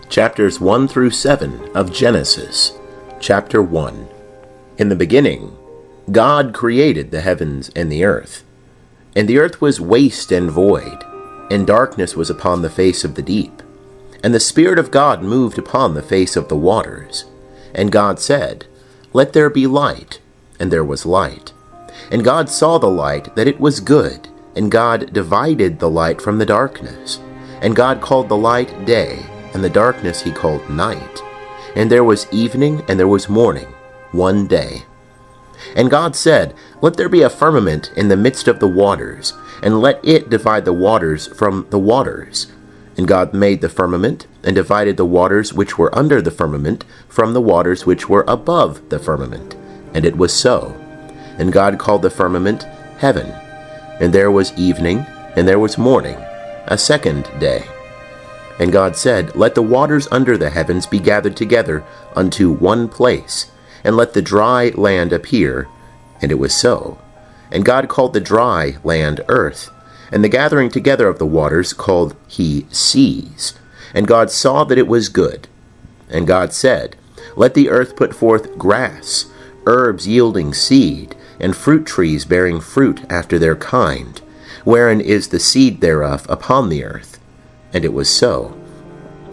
Chapters 1 through 7 of Genesis. Chapter 1. In the beginning, God created the heavens and the earth. And the earth was waste and void, and darkness was upon the face of the deep. And the Spirit of God moved upon the face of the waters. And God said, "Let there be light," and there was light. And God saw the light, that it was good, and God divided the light from the darkness. And God called the light day, and the darkness he called night. And there was evening, and there was morning, one day. And God said, "Let there be a firmament in the midst of the waters, and let it divide the waters from the waters." And God made the firmament, and divided the waters which were under the firmament from the waters which were above the firmament. And it was so. And God called the firmament heaven. And there was evening, and there was morning, a second day. And God said, "Let the waters under the heavens be gathered together unto one place, and let the dry land appear." And it was so. And God called the dry land earth, and the gathering together of the waters called he seas. And God saw that it was good. And God said, "Let the earth put forth grass, herbs yielding seed, and fruit trees bearing fruit after their kind, wherein is the seed thereof upon the earth." And it was so.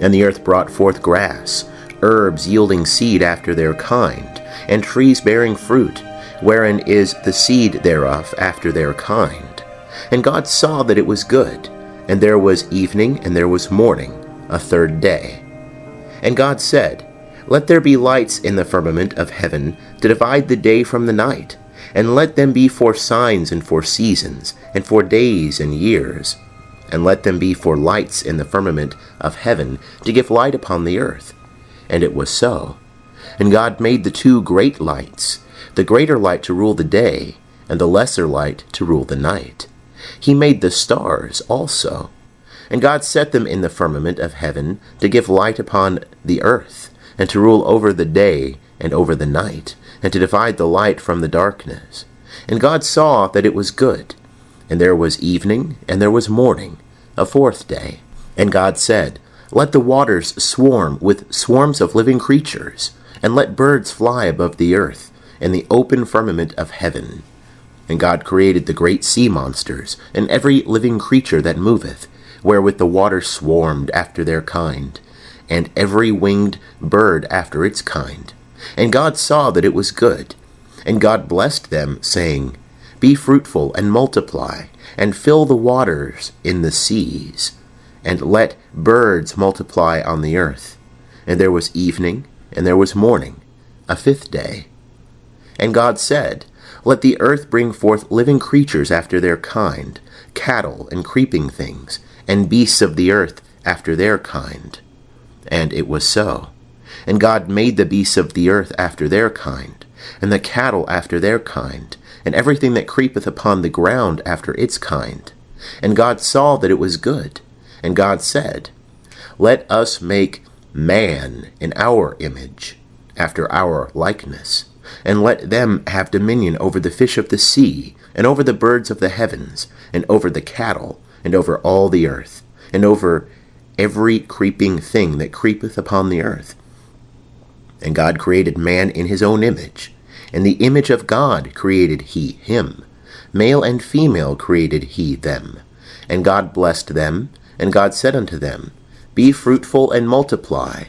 And the earth brought forth grass, herbs yielding seed after their kind, and trees bearing fruit, wherein is the seed thereof after their kind. And God saw that it was good. And there was evening, and there was morning, a third day. And God said, "Let there be lights in the firmament of heaven to divide the day from the night, and let them be for signs and for seasons, and for days and years. And let them be for lights in the firmament of heaven to give light upon the earth." And it was so. And God made the two great lights, the greater light to rule the day, and the lesser light to rule the night. He made the stars also. And God set them in the firmament of heaven to give light upon the earth, and to rule over the day and over the night, and to divide the light from the darkness. And God saw that it was good. And there was evening, and there was morning, a fourth day. And God said, "Let the waters swarm with swarms of living creatures, and let birds fly above the earth, in the open firmament of heaven." And God created the great sea monsters, and every living creature that moveth, wherewith the waters swarmed after their kind, and every winged bird after its kind. And God saw that it was good. And God blessed them, saying, "Be fruitful and multiply, and fill the waters in the seas, and let birds multiply on the earth." And there was evening, and there was morning, a fifth day. And God said, "Let the earth bring forth living creatures after their kind, cattle and creeping things, and beasts of the earth after their kind." And it was so. And God made the beasts of the earth after their kind, and the cattle after their kind, and everything that creepeth upon the ground after its kind. And God saw that it was good. And God said, "Let us make man in our image, after our likeness, and let them have dominion over the fish of the sea, and over the birds of the heavens, and over the cattle, and over all the earth, and over every creeping thing that creepeth upon the earth." And God created man in his own image. In the image of God created he him. Male and female created he them. And God blessed them, and God said unto them, "Be fruitful and multiply,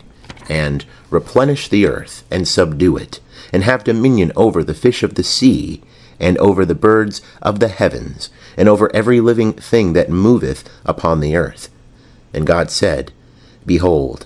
and replenish the earth, and subdue it, and have dominion over the fish of the sea, and over the birds of the heavens, and over every living thing that moveth upon the earth." And God said, "Behold,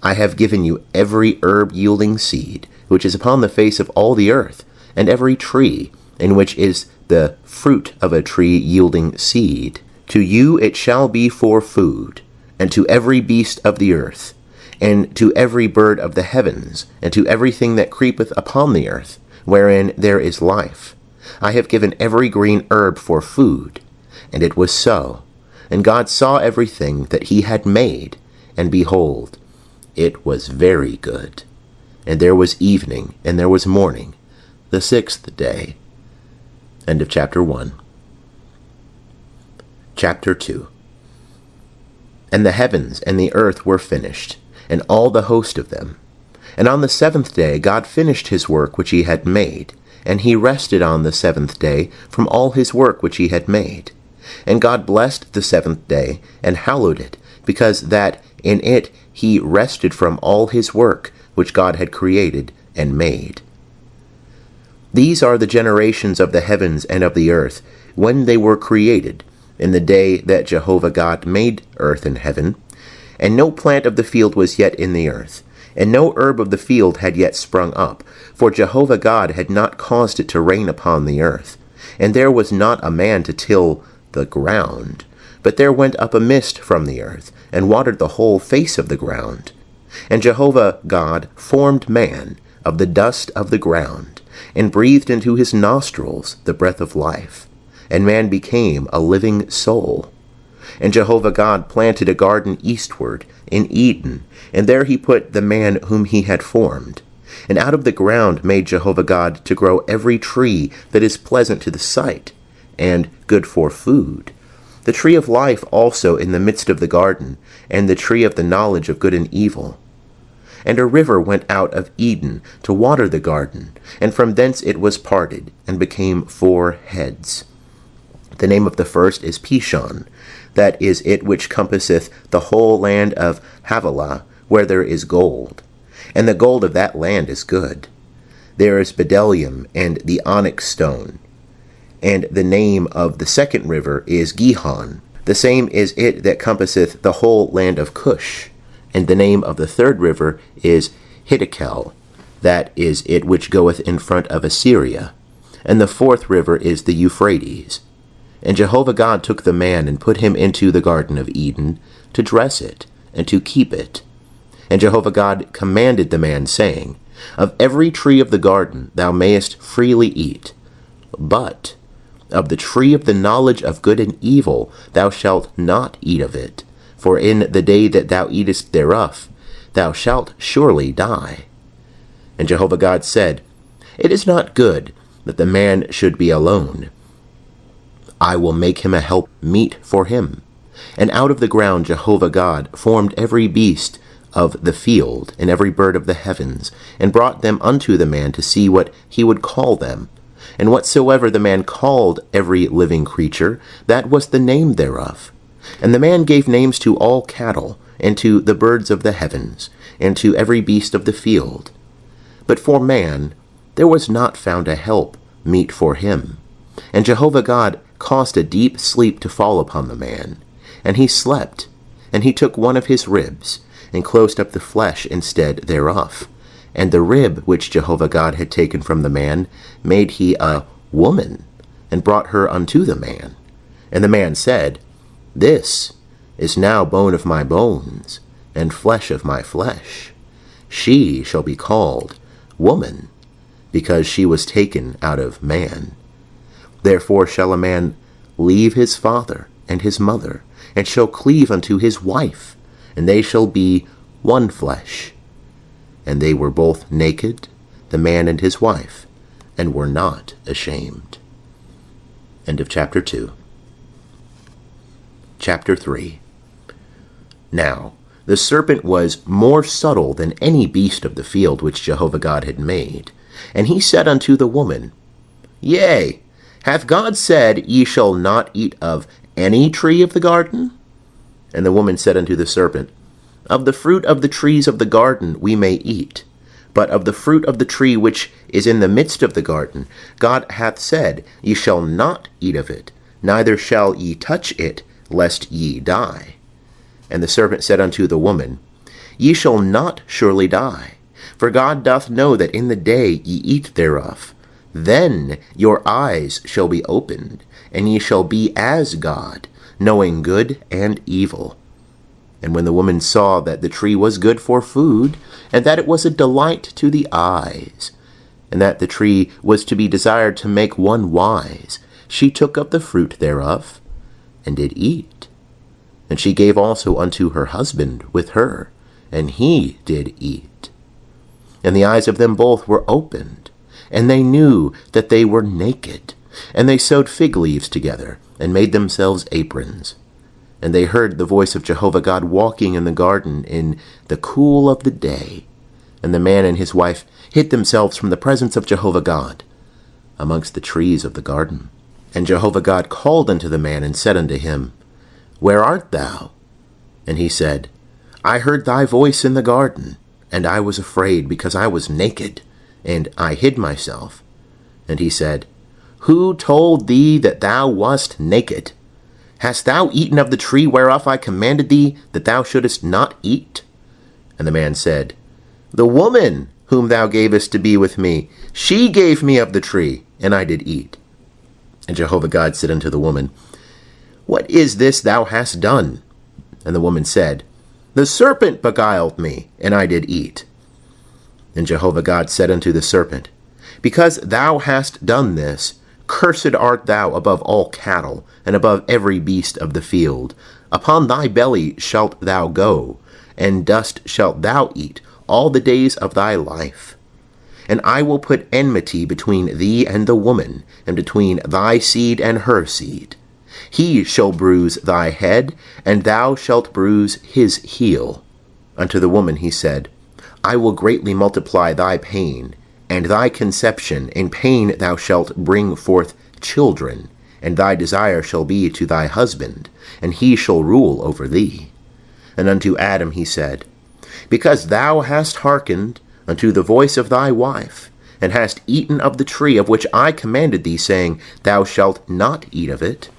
I have given you every herb yielding seed, which is upon the face of all the earth, and every tree, in which is the fruit of a tree yielding seed. To you it shall be for food, and to every beast of the earth, and to every bird of the heavens, and to everything that creepeth upon the earth, wherein there is life. I have given every green herb for food." And it was so. And God saw everything that he had made, and behold, it was very good. And there was evening, and there was morning, the sixth day. End of chapter 1. Chapter 2. And the heavens and the earth were finished, and all the host of them. And on the seventh day God finished his work which he had made, and he rested on the seventh day from all his work which he had made. And God blessed the seventh day, and hallowed it, because that in it he rested from all his work which God had created and made. These are the generations of the heavens and of the earth, when they were created, in the day that Jehovah God made earth and heaven. And no plant of the field was yet in the earth, and no herb of the field had yet sprung up, for Jehovah God had not caused it to rain upon the earth. And there was not a man to till the ground, but there went up a mist from the earth, and watered the whole face of the ground. And Jehovah God formed man of the dust of the ground, and breathed into his nostrils the breath of life, and man became a living soul. And Jehovah God planted a garden eastward in Eden, and there he put the man whom he had formed. And out of the ground made Jehovah God to grow every tree that is pleasant to the sight, and good for food, the tree of life also in the midst of the garden, and the tree of the knowledge of good and evil. And a river went out of Eden to water the garden, and from thence it was parted, and became 4 heads. The name of the first is Pishon, that is it which compasseth the whole land of Havilah, where there is gold. And the gold of that land is good. There is bdellium and the onyx stone. And the name of the second river is Gihon. The same is it that compasseth the whole land of Cush. And the name of the third river is Hiddekel, that is it which goeth in front of Assyria. And the fourth river is the Euphrates. And Jehovah God took the man and put him into the garden of Eden, to dress it, and to keep it. And Jehovah God commanded the man, saying, Of every tree of the garden thou mayest freely eat, but of the tree of the knowledge of good and evil thou shalt not eat of it. For in the day that thou eatest thereof, thou shalt surely die. And Jehovah God said, It is not good that the man should be alone. I will make him a help meet for him. And out of the ground Jehovah God formed every beast of the field, and every bird of the heavens, and brought them unto the man to see what he would call them. And whatsoever the man called every living creature, that was the name thereof. And the man gave names to all cattle, and to the birds of the heavens, and to every beast of the field. But for man there was not found a help meet for him. And Jehovah God caused a deep sleep to fall upon the man. And he slept, and he took one of his ribs, and closed up the flesh instead thereof. And the rib which Jehovah God had taken from the man made he a woman, and brought her unto the man. And the man said, This is now bone of my bones, and flesh of my flesh. She shall be called woman, because she was taken out of man. Therefore shall a man leave his father and his mother, and shall cleave unto his wife, and they shall be one flesh. And they were both naked, the man and his wife, and were not ashamed. End of chapter 2. Chapter 3. Now the serpent was more subtle than any beast of the field which Jehovah God had made. And he said unto the woman, Yea, hath God said, Ye shall not eat of any tree of the garden? And the woman said unto the serpent, Of the fruit of the trees of the garden we may eat, but of the fruit of the tree which is in the midst of the garden, God hath said, Ye shall not eat of it, neither shall ye touch it, lest ye die. And the serpent said unto the woman, Ye shall not surely die, for God doth know that in the day ye eat thereof, then your eyes shall be opened, and ye shall be as God, knowing good and evil. And when the woman saw that the tree was good for food, and that it was a delight to the eyes, and that the tree was to be desired to make one wise, she took of the fruit thereof, and did eat. And she gave also unto her husband with her, and he did eat. And the eyes of them both were opened, and they knew that they were naked. And they sewed fig leaves together, and made themselves aprons. And they heard the voice of Jehovah God walking in the garden in the cool of the day. And the man and his wife hid themselves from the presence of Jehovah God amongst the trees of the garden. And Jehovah God called unto the man and said unto him, Where art thou? And he said, I heard thy voice in the garden, and I was afraid, because I was naked, and I hid myself. And he said, Who told thee that thou wast naked? Hast thou eaten of the tree whereof I commanded thee that thou shouldest not eat? And the man said, The woman whom thou gavest to be with me, she gave me of the tree, and I did eat. And Jehovah God said unto the woman, What is this thou hast done? And the woman said, The serpent beguiled me, and I did eat. And Jehovah God said unto the serpent, Because thou hast done this, cursed art thou above all cattle, and above every beast of the field. Upon thy belly shalt thou go, and dust shalt thou eat all the days of thy life. And I will put enmity between thee and the woman, and between thy seed and her seed. He shall bruise thy head, and thou shalt bruise his heel. Unto the woman he said, I will greatly multiply thy pain, and thy conception. In pain thou shalt bring forth children, and thy desire shall be to thy husband, and he shall rule over thee. And unto Adam he said, Because thou hast hearkened unto the voice of thy wife, and hast eaten of the tree of which I commanded thee, saying, Thou shalt not eat of it,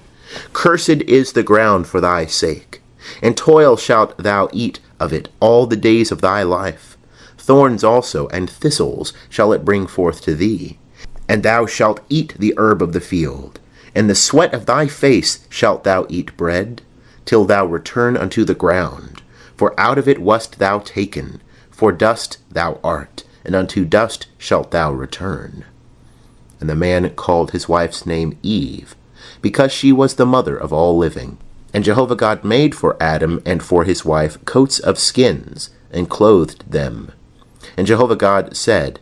cursed is the ground for thy sake, and toil shalt thou eat of it all the days of thy life. Thorns also and thistles shall it bring forth to thee, and thou shalt eat the herb of the field. In the sweat of thy face shalt thou eat bread, till thou return unto the ground. For out of it wast thou taken, for dust thou art, and unto dust shalt thou return. And the man called his wife's name Eve, because she was the mother of all living. And Jehovah God made for Adam and for his wife coats of skins, and clothed them. And Jehovah God said,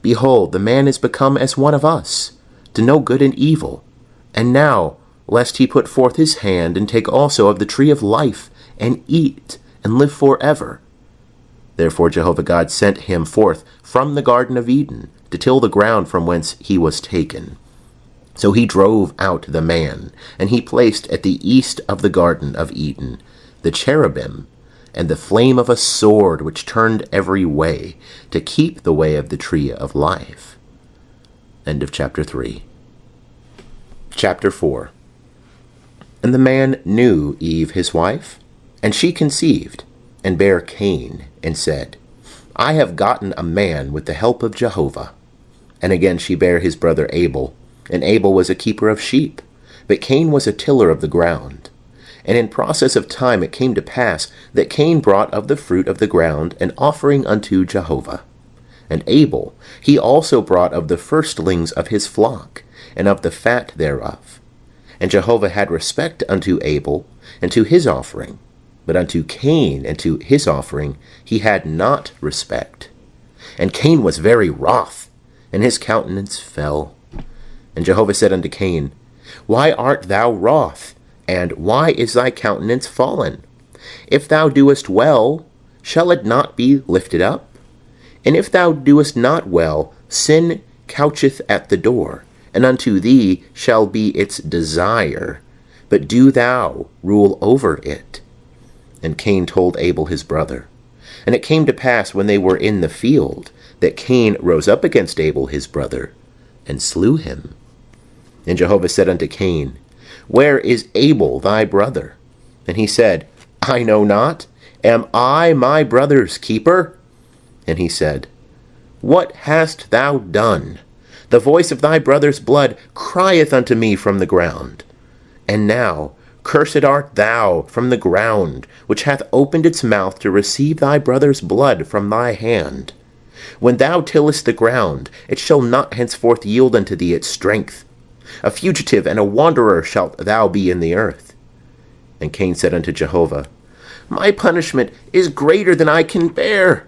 Behold, the man is become as one of us, to know good and evil. And now, lest he put forth his hand, and take also of the tree of life, and eat, and live forever. Therefore Jehovah God sent him forth from the Garden of Eden, to till the ground from whence he was taken. So he drove out the man, and he placed at the east of the Garden of Eden the cherubim, and the flame of a sword which turned every way, to keep the way of the tree of life. End of chapter 3. Chapter 4. And the man knew Eve his wife, and she conceived, and bare Cain, and said, I have gotten a man with the help of Jehovah. And again she bare his brother Abel, and Abel was a keeper of sheep, but Cain was a tiller of the ground. And in process of time it came to pass that Cain brought of the fruit of the ground an offering unto Jehovah. And Abel, he also brought of the firstlings of his flock, and of the fat thereof. And Jehovah had respect unto Abel, and to his offering, but unto Cain and to his offering he had not respect. And Cain was very wroth, and his countenance fell. And Jehovah said unto Cain, Why art thou wroth? And why is thy countenance fallen? If thou doest well, shall it not be lifted up? And if thou doest not well, sin coucheth at the door, and unto thee shall be its desire, but do thou rule over it. And Cain told Abel his brother. And it came to pass, when they were in the field, that Cain rose up against Abel his brother, and slew him. And Jehovah said unto Cain, Where is Abel thy brother? And he said, I know not. Am I my brother's keeper? And he said, What hast thou done? The voice of thy brother's blood crieth unto me from the ground. And now, cursed art thou from the ground, which hath opened its mouth to receive thy brother's blood from thy hand. When thou tillest the ground, it shall not henceforth yield unto thee its strength. A fugitive and a wanderer shalt thou be in the earth. And Cain said unto Jehovah, My punishment is greater than I can bear.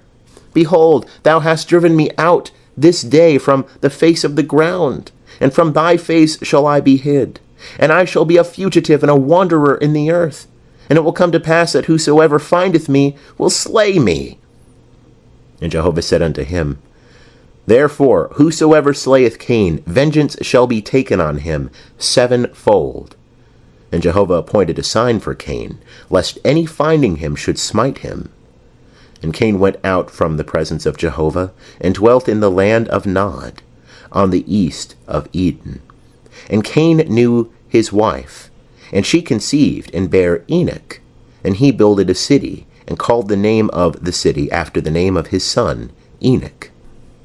Behold, thou hast driven me out this day from the face of the ground, and from thy face shall I be hid, and I shall be a fugitive and a wanderer in the earth. And it will come to pass that whosoever findeth me will slay me. And Jehovah said unto him, Therefore, whosoever slayeth Cain, vengeance shall be taken on him sevenfold. And Jehovah appointed a sign for Cain, lest any finding him should smite him. And Cain went out from the presence of Jehovah, and dwelt in the land of Nod, on the east of Eden. And Cain knew his wife, and she conceived, and bare Enoch. And he builded a city, and called the name of the city after the name of his son, Enoch.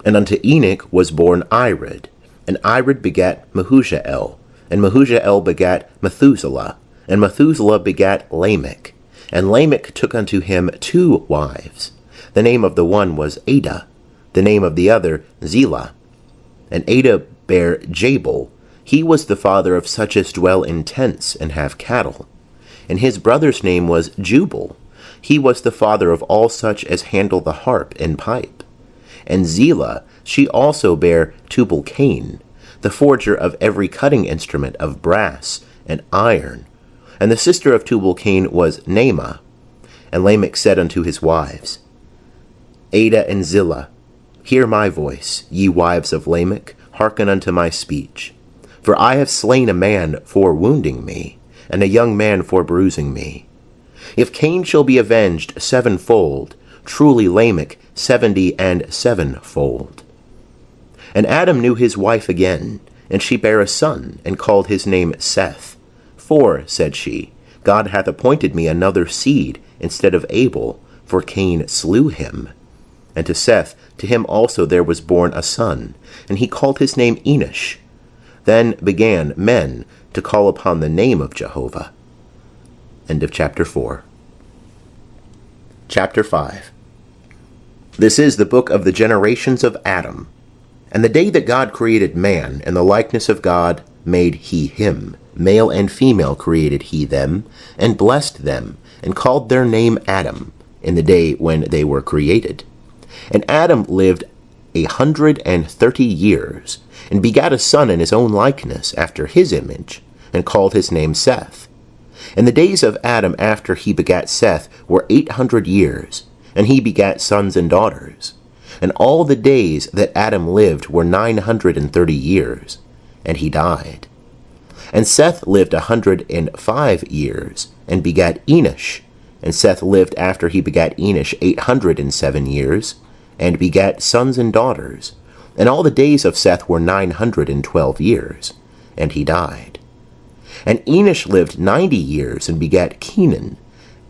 And unto Enoch was born Irad, and Irad begat Mehujael, and Mehujael begat Methuselah, and Methuselah begat Lamech. And Lamech took unto him 2 wives. The name of the one was Ada, the name of the other Zillah. And Ada bare Jabal. He was the father of such as dwell in tents and have cattle. And his brother's name was Jubal. He was the father of all such as handle the harp and pipe. And Zillah, she also bare Tubal-Cain, the forger of every cutting instrument of brass and iron. And the sister of Tubal-Cain was Naamah. And Lamech said unto his wives, Ada and Zillah, hear my voice, ye wives of Lamech, hearken unto my speech. For I have slain a man for wounding me, and a young man for bruising me. If Cain shall be avenged sevenfold, truly Lamech 77fold. And Adam knew his wife again, and she bare a son, and called his name Seth. For, said she, God hath appointed me another seed instead of Abel, for Cain slew him. And to Seth, to him also there was born a son, and he called his name Enosh. Then began men to call upon the name of Jehovah. End of chapter 4. Chapter 5. This is the book of the generations of Adam. And the day that God created man, in the likeness of God made he him. Male and female created he them, and blessed them, and called their name Adam, in the day when they were created. And Adam lived 130 years, and begat a son in his own likeness, after his image, and called his name Seth. And the days of Adam after he begat Seth were 800 years, and he begat sons and daughters. And all the days that Adam lived were 930 years, and he died. And Seth lived 105 years, and begat Enosh. And Seth lived after he begat Enosh 807 years, and begat sons and daughters. And all the days of Seth were 912 years, and he died. And Enosh lived 90 years, and begat Kenan.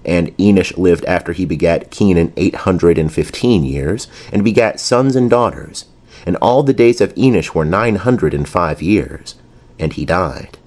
And Enosh lived after he begat Kenan 815 years, and begat sons and daughters. And all the days of Enosh were 905 years, and he died.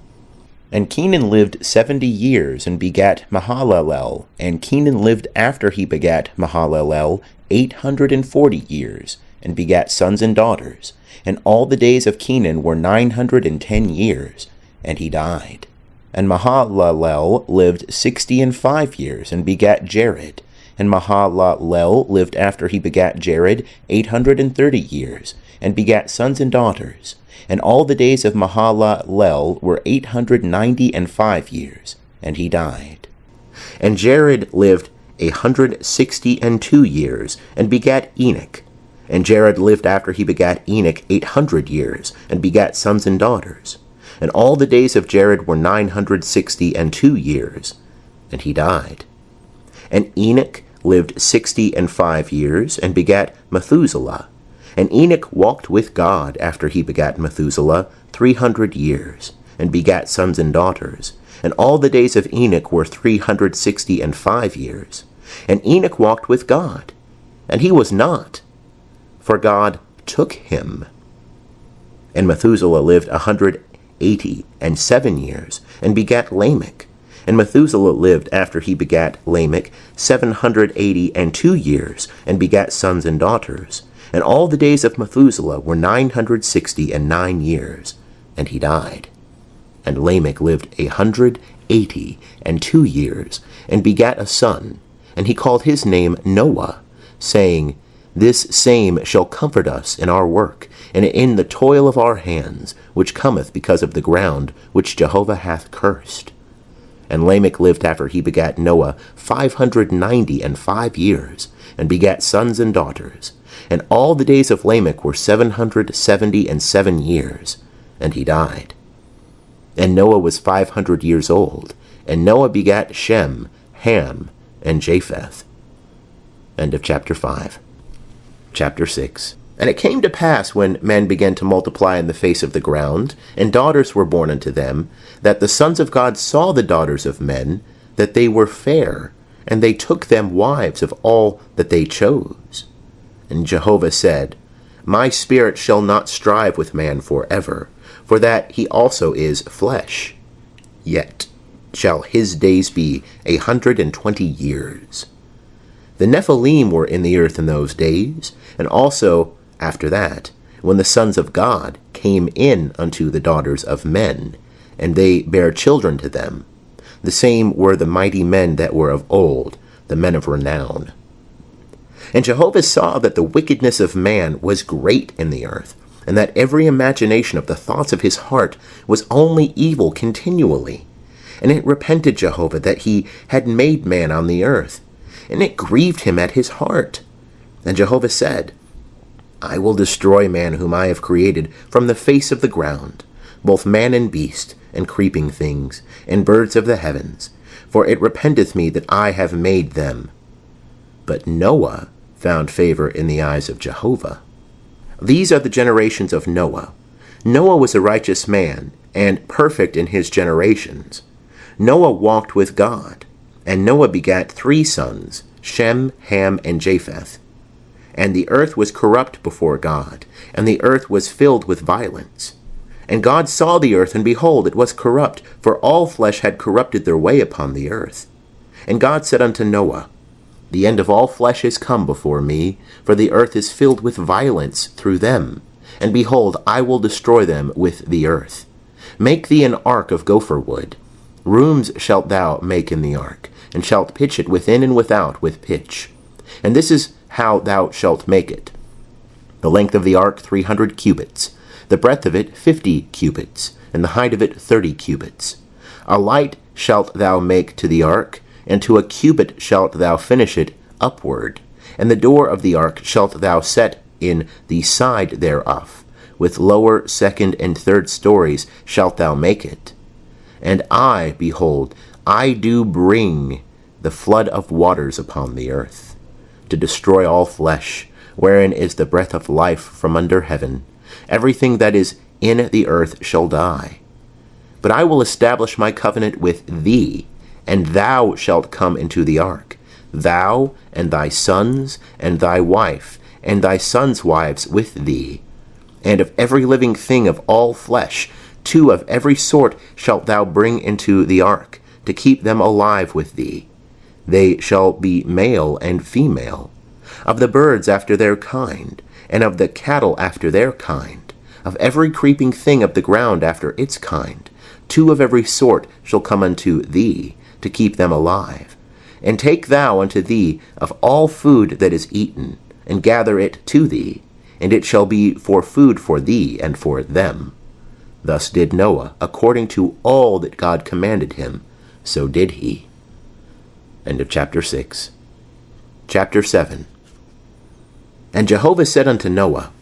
And Kenan lived 70 years, and begat Mahalalel. And Kenan lived after he begat Mahalalel 840 years, and begat sons and daughters. And all the days of Kenan were 910 years, and he died. And Mahalalel lived 65 years, and begat Jared. And Mahalalel lived after he begat Jared 830 years, and begat sons and daughters. And all the days of Mahalalel were 895 years, and he died. And Jared lived 162 years, and begat Enoch. And Jared lived after he begat Enoch 800 years, and begat sons and daughters. And all the days of Jared were 962 years, and he died. And Enoch lived 65 years, and begat Methuselah. And Enoch walked with God after he begat Methuselah 300 years, and begat sons and daughters. And all the days of Enoch were 365 years. And Enoch walked with God, and he was not, for God took him. And Methuselah lived 187 years, and begat Lamech. And Methuselah lived after he begat Lamech 782 years, and begat sons and daughters. And all the days of Methuselah were 969 years, and he died. And Lamech lived 182 years, and begat a son, and he called his name Noah, saying, This same shall comfort us in our work, and in the toil of our hands, which cometh because of the ground which Jehovah hath cursed. And Lamech lived after he begat Noah 595 years, and begat sons and daughters. And all the days of Lamech were 777 years, and he died. And Noah was 500 years old, and Noah begat Shem, Ham, and Japheth. End of chapter 5. Chapter 6. And it came to pass, when men began to multiply in the face of the ground, and daughters were born unto them, that the sons of God saw the daughters of men, that they were fair, and they took them wives of all that they chose. And Jehovah said, My spirit shall not strive with man forever, for that he also is flesh. Yet shall his days be 120 years. The Nephilim were in the earth in those days, and also after that, when the sons of God came in unto the daughters of men, and they bare children to them. The same were the mighty men that were of old, the men of renown. And Jehovah saw that the wickedness of man was great in the earth, and that every imagination of the thoughts of his heart was only evil continually. And it repented Jehovah that he had made man on the earth, and it grieved him at his heart. And Jehovah said, I will destroy man whom I have created from the face of the ground, both man and beast, and creeping things, and birds of the heavens, for it repenteth me that I have made them. But Noah found favor in the eyes of Jehovah. These are the generations of Noah. Noah was a righteous man, and perfect in his generations. Noah walked with God, and Noah begat 3 sons, Shem, Ham, and Japheth. And the earth was corrupt before God, and the earth was filled with violence. And God saw the earth, and behold, it was corrupt, for all flesh had corrupted their way upon the earth. And God said unto Noah, The end of all flesh is come before me, for the earth is filled with violence through them. And behold, I will destroy them with the earth. Make thee an ark of gopher wood. Rooms shalt thou make in the ark, and shalt pitch it within and without with pitch. And this is how thou shalt make it. The length of the ark 300 cubits, the breadth of it 50 cubits, and the height of it 30 cubits. A light shalt thou make to the ark, and to a cubit shalt thou finish it upward. And the door of the ark shalt thou set in the side thereof. With lower, second, and third stories shalt thou make it. And I, behold, I do bring the flood of waters upon the earth, to destroy all flesh, wherein is the breath of life from under heaven. Everything that is in the earth shall die. But I will establish my covenant with thee, and thou shalt come into the ark, thou and thy sons and thy wife and thy sons' wives with thee. And of every living thing of all flesh, 2 of every sort shalt thou bring into the ark, to keep them alive with thee. They shall be male and female. Of the birds after their kind, and of the cattle after their kind, of every creeping thing of the ground after its kind, 2 of every sort shall come unto thee, to keep them alive. And take thou unto thee of all food that is eaten, and gather it to thee, and it shall be for food for thee and for them. Thus did Noah, according to all that God commanded him, so did he. End of chapter 6. Chapter 7. And Jehovah said unto Noah,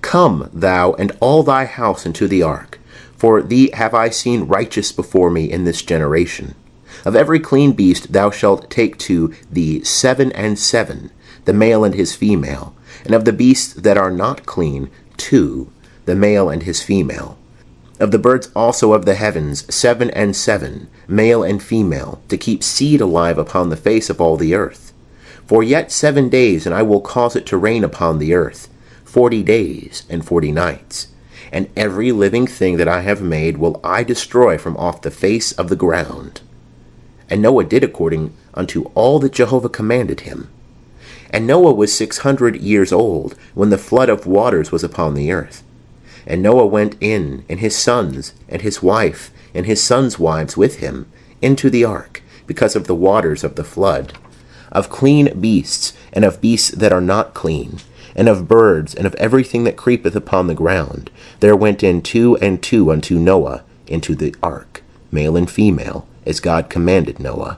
Come, thou and all thy house into the ark, for thee have I seen righteous before me in this generation. Of every clean beast thou shalt take to thee 7 and 7, the male and his female, and of the beasts that are not clean 2, the male and his female. Of the birds also of the heavens 7 and 7, male and female, to keep seed alive upon the face of all the earth. For yet 7 days, and I will cause it to rain upon the earth, 40 days and 40 nights. And every living thing that I have made will I destroy from off the face of the ground. And Noah did according unto all that Jehovah commanded him. And Noah was 600 years old when the flood of waters was upon the earth. And Noah went in, and his sons, and his wife, and his sons' wives with him, into the ark, because of the waters of the flood. Of clean beasts, and of beasts that are not clean, and of birds, and of everything that creepeth upon the ground, there went in 2 and 2 unto Noah into the ark, male and female, as God commanded Noah.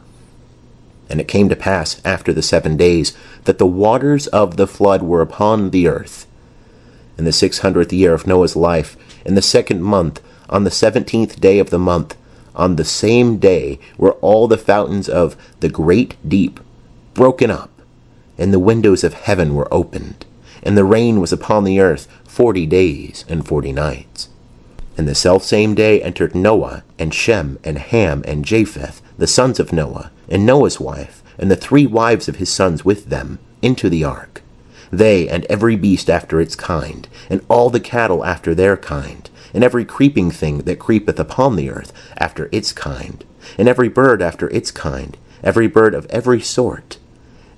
And it came to pass after the 7 days that the waters of the flood were upon the earth. In the 600th year of Noah's life, in the 2nd month, on the 17th day of the month, on the same day were all the fountains of the great deep broken up, and the windows of heaven were opened, and the rain was upon the earth 40 days and 40 nights. And the selfsame day entered Noah, and Shem, and Ham, and Japheth, the sons of Noah, and Noah's wife, and the 3 wives of his sons with them, into the ark. They and every beast after its kind, and all the cattle after their kind, and every creeping thing that creepeth upon the earth after its kind, and every bird after its kind, every bird of every sort.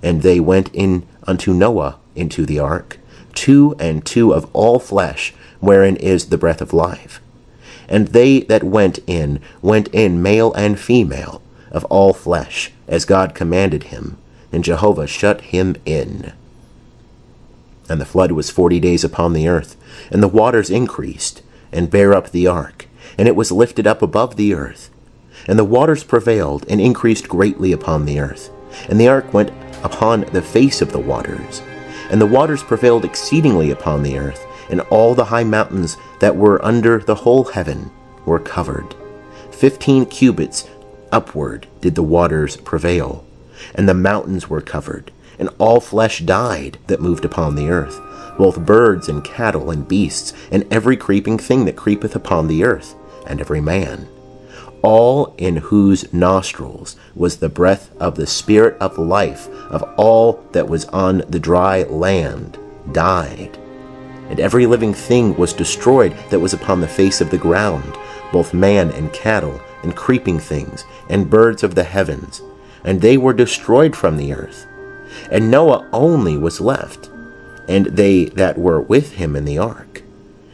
And they went in unto Noah into the ark, 2 and 2 of all flesh, wherein is the breath of life. And they that went in male and female, of all flesh, as God commanded him, and Jehovah shut him in. And the flood was 40 days upon the earth, and the waters increased, and bare up the ark, and it was lifted up above the earth. And the waters prevailed, and increased greatly upon the earth. And the ark went upon the face of the waters. And the waters prevailed exceedingly upon the earth, and all the high mountains that were under the whole heaven were covered. 15 cubits upward did the waters prevail, and the mountains were covered, and all flesh died that moved upon the earth, both birds and cattle and beasts, and every creeping thing that creepeth upon the earth, and every man. All in whose nostrils was the breath of the Spirit of life of all that was on the dry land died. And every living thing was destroyed that was upon the face of the ground, both man and cattle, and creeping things, and birds of the heavens, and they were destroyed from the earth. And Noah only was left, and they that were with him in the ark.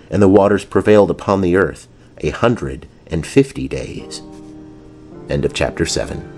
And the waters prevailed upon the earth 150 days. End of chapter 7.